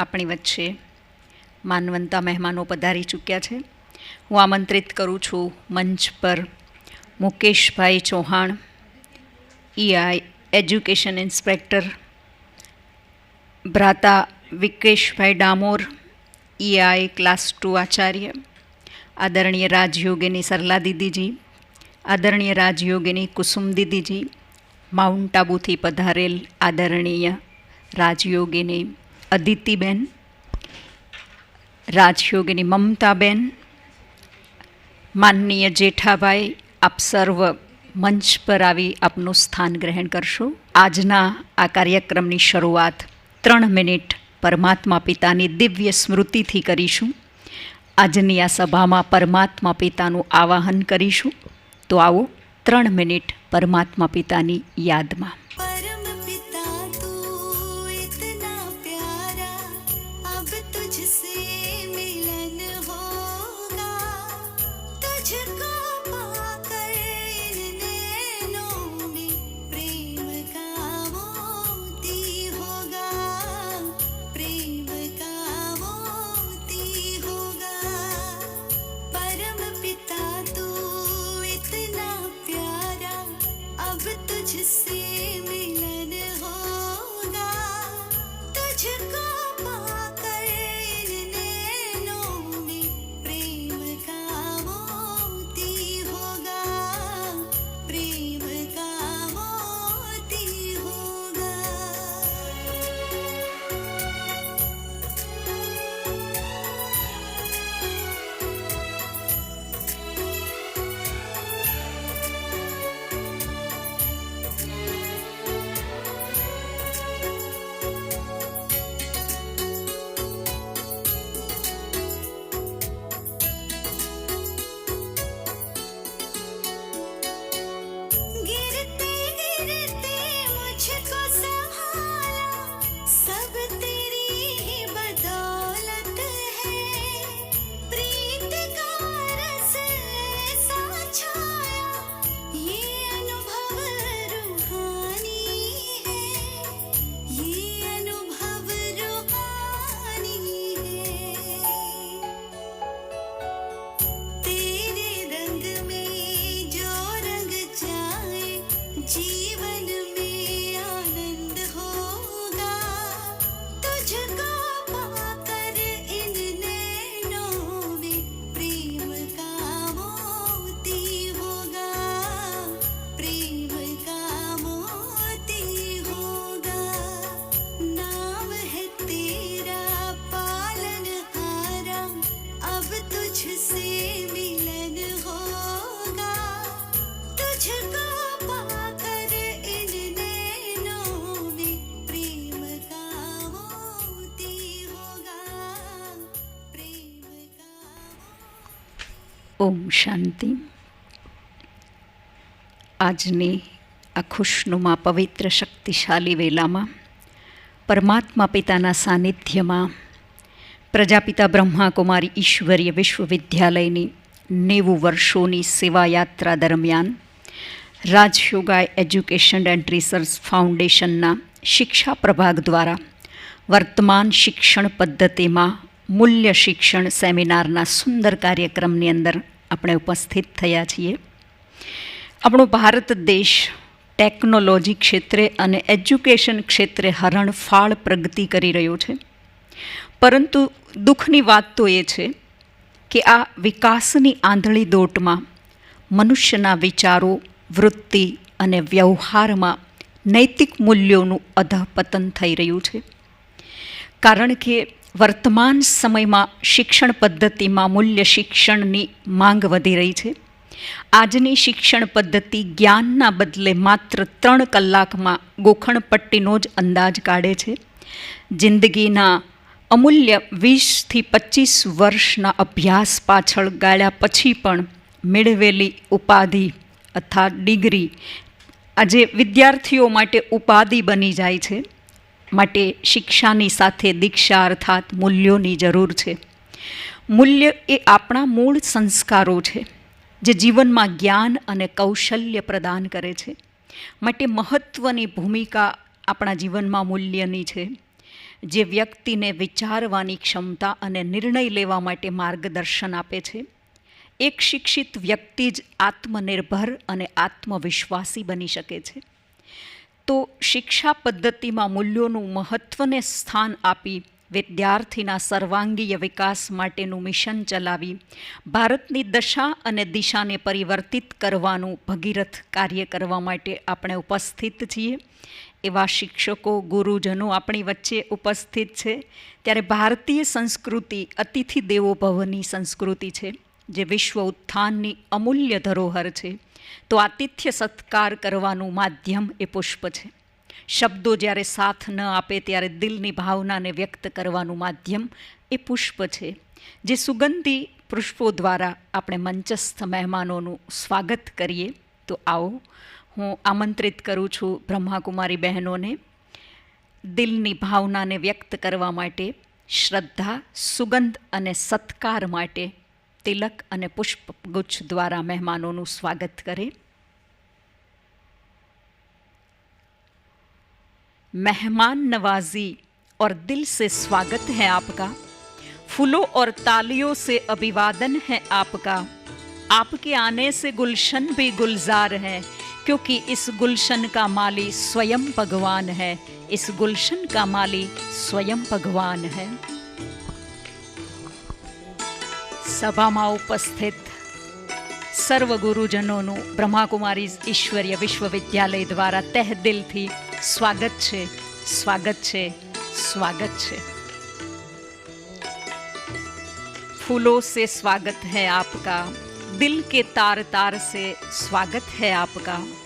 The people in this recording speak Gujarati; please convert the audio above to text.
આપણી વચ્ચે માનવંતા મહેમાનો પધારી ચૂક્યા છે. હું આમંત્રિત કરું છું મંચ પર Mukeshbhai Chauhan, EI education inspector, ભ્રાતા વિકેશભાઈ ડામોર, EI ક્લાસ 2 આચાર્ય, આદરણીય રાજયોગિની સરલા દીદીજી, આદરણીય રાજયોગિની કુસુમ દીદીજી, માઉન્ટ આબુથી પધારેલ આદરણીય રાજયોગિની અદિતિબેન, રાજયોગિની મમતાબેન, માનનીય જેઠાભાઈ, આપ સર્વ મંચ પર આવી આપનું સ્થાન ગ્રહણ કરશો. આજના આ કાર્યક્રમની શરૂઆત 3 મિનિટ પરમાત્મા પિતાની દિવ્ય સ્મૃતિથી કરીશું. આજની આ સભામાં પરમાત્મા પિતાનું આવાહન કરીશું. તો આવો 3 મિનિટ પરમાત્મા પિતાની યાદમાં. ઓમ શાંતિ. આજની આ ખુશનુમા પવિત્ર શક્તિશાળી વેલામાં પરમાત્મા પિતાના સાનિધ્યમાં પ્રજાપિતા બ્રહ્માકુમારી ઈશ્વરીય વિશ્વવિદ્યાલયની 90 વર્ષોની સેવાયાત્રા દરમિયાન રાજયોગા એજ્યુકેશન એન્ડ રિસર્ચ ફાઉન્ડેશનના શિક્ષા પ્રભાગ દ્વારા વર્તમાન શિક્ષણ પદ્ધતિમાં મૂલ્ય શિક્ષણ સેમિનારના સુંદર કાર્યક્રમની અંદર આપણે ઉપસ્થિત થયા છીએ. આપણો ભારત દેશ ટેકનોલોજી ક્ષેત્રે અને એજ્યુકેશન ક્ષેત્રે હરણફાળ પ્રગતિ કરી રહ્યો છે. પરંતુ દુઃખની વાત તો એ છે કે આ વિકાસની આંધળી દોટમાં મનુષ્યના વિચારો, વૃત્તિ અને વ્યવહારમાં નૈતિક મૂલ્યોનું અધઃપતન થઈ રહ્યું છે. કારણ કે વર્તમાન સમયમાં શિક્ષણ પદ્ધતિમાં મૂલ્ય શિક્ષણની માંગ વધી રહી છે. આજની શિક્ષણ પદ્ધતિ જ્ઞાનના બદલે માત્ર 3 કલાકમાં ગોખણપટ્ટીનો જ અંદાજ કાઢે છે. જિંદગીના અમૂલ્ય 20થી 25 વર્ષના અભ્યાસ પાછળ ગાળ્યા પછી પણ મેળવેલી ઉપાધિ અર્થાત ડિગ્રી આજે વિદ્યાર્થીઓ માટે ઉપાધિ બની જાય છે. માટે શિક્ષાની સાથે દીક્ષા અર્થાત મૂલ્યોની જરૂર છે. મૂલ્ય એ આપણા મૂળ સંસ્કારો છે જે જીવનમાં જ્ઞાન અને કૌશલ્ય પ્રદાન કરે છે. માટે મહત્ત્વની ભૂમિકા આપણા જીવનમાં મૂલ્યની છે. જે વ્યક્તિને વિચારવાની ક્ષમતા અને નિર્ણય લેવા માટે માર્ગદર્શન આપે છે. એક શિક્ષિત વ્યક્તિ જ આત્મનિર્ભર અને આત્મવિશ્વાસી બની શકે છે. તો શિક્ષા પદ્ધતિમાં મૂલ્યોનું મહત્ત્વને સ્થાન આપી વિદ્યાર્થીના સર્વાંગીય વિકાસ માટેનું મિશન ચલાવી ભારતની દશા અને દિશાને પરિવર્તિત કરવાનું ભગીરથ કાર્ય કરવા માટે આપણે ઉપસ્થિત છીએ. એવા શિક્ષકો, ગુરુજનો આપણી વચ્ચે ઉપસ્થિત છે. ત્યારે ભારતીય સંસ્કૃતિ અતિથિ દેવો ભવની સંસ્કૃતિ છે, જે વિશ્વ ઉત્થાનની અમૂલ્ય ધરોહર છે. તો આતિથ્ય સત્કાર કરવાનું માધ્યમ એ પુષ્પ છે. શબ્દો જ્યારે સાથ ન આપે ત્યારે દિલની ભાવનાને વ્યક્ત કરવાનું માધ્યમ એ પુષ્પ છે. જે સુગંધી પુષ્પો દ્વારા આપણે મંચસ્થ મહેમાનોનું સ્વાગત કરીએ. તો આવો, હું આમંત્રિત કરું છું બ્રહ્માકુમારી બહેનોને દિલની ભાવનાને વ્યક્ત કરવા માટે, શ્રદ્ધા, સુગંધ અને સત્કાર માટે तिलक અને पुष्पगुच्छ द्वारा मेहमानों स्वागत करें. मेहमान नवाजी और दिल से स्वागत है आपका. फूलों और तालियों से अभिवादन है आपका. आपके आने से गुलशन भी गुलजार है, क्योंकि इस गुलशन का माली स्वयं भगवान है. इस गुलशन का माली स्वयं भगवान है. સભામાં ઉપસ્થિત સર્વ ગુરુજનોનું બ્રહ્માકુમારી ઈશ્વરીય વિશ્વવિદ્યાલય દ્વારા તહે દિલથી સ્વાગત છે, સ્વાગત છે, સ્વાગત છે. फूलों से स्वागत है आपका, दिल के तार तार से स्वागत है आपका.